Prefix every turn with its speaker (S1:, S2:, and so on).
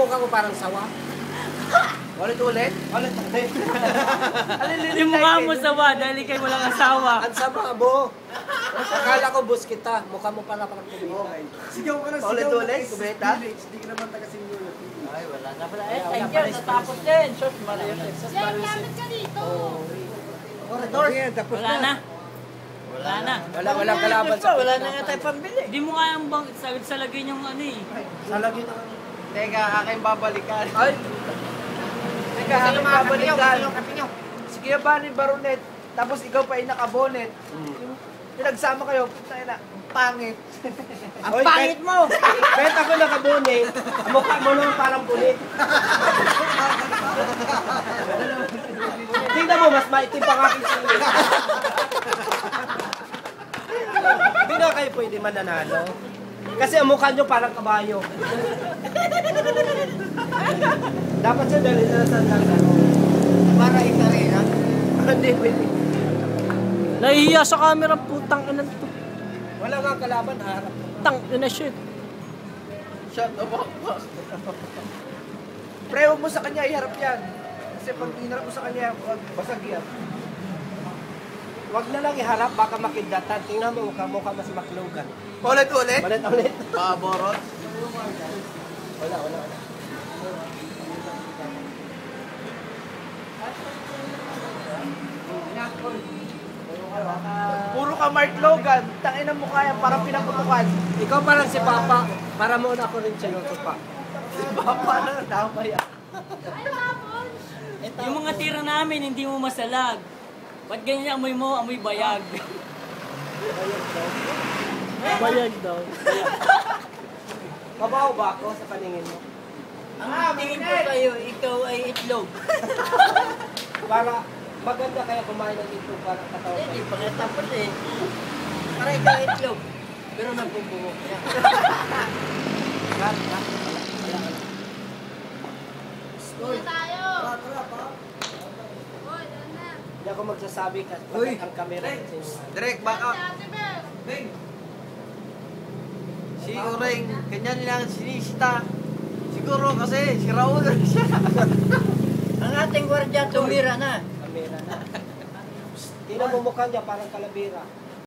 S1: mukha mo parang sawa.
S2: Ulit.
S3: Yung mukha mo sawa dahil ikay walang asawa.
S1: Ang sama mo. Akala ko bus kita. Mukha mo pala parang kumita.
S4: Sigaw ka na, sigaw.
S2: Ulit, kubeta.
S4: Hindi ka naman taga-singulo.
S3: Ay, wala na pala. Eh, thank you. Natapos din. Sos, Mario. Sos, Mario. Wala na. Wala na.
S1: Walang kalaban sa
S3: Wala na nga tayo pambili. Hindi mo kaya ang sagad sa lagay niyong ano eh.
S1: Salagin na.
S2: Teka, aking babalikan.
S1: Ay!
S2: Teka, aking babalikan. Sige, banin baronet. Tapos ikaw pa yung nakabonet. Yung pinagsama kayo, tayo na, pangit.
S3: Ang pangit mo!
S1: Kahit ako nakabunit, mukha mo naman parang bunit. Tingnan mo, mas maitim pa nga aking singit. Hindi na kayo pwede mananalo. Kasi ang mukha nyo parang kabayo. Dapat siya dali na sa lang.
S2: Para ikarena.
S1: Hindi pwede.
S3: Nahihiya sa camera, putang ina to.
S1: Wala nga kalaban, harap.
S3: Tang ina shit.
S2: Shut up. Pre, huwag mo sa kanya iharap yan. Kasi pag inarap mo sa kanya, basag yan.
S1: Wag na lang iharap, baka makidatan. Tingnan mo, mukha mas maklugan.
S2: Ulit.
S1: Ulit.
S2: Paborot.
S1: Wala.
S2: Puro ka Mark Logan. Tangin ang mukha yan, parang pinaputukan.
S1: Ikaw parang si Papa, para muna ako rin sa'yo, pa.
S2: Papa na, tama yan.
S3: Yung mga tira namin, hindi mo masalag. Ba't ganyan amoy mo, amoy bayag? Bayag daw.
S1: Mabaho ba ako sa paningin mo?
S3: Ang tingin ko sa'yo, ikaw ay itlog.
S1: Para maganda kaya kumain ng ito para katawan.
S3: Hindi, pangatapos eh. Para ikaw ay itlog. Pero nagbubuhok niya.
S1: Hindi ako magsasabi kasi pagkat ang camera.
S2: Direk, baka. Si Ureng, ganyan lang sinisita. Siguro kasi si Raul siya.
S3: Ang ating gwardiya tumira na.
S1: Camera na. Tingnan mo mukha niya parang kalabira.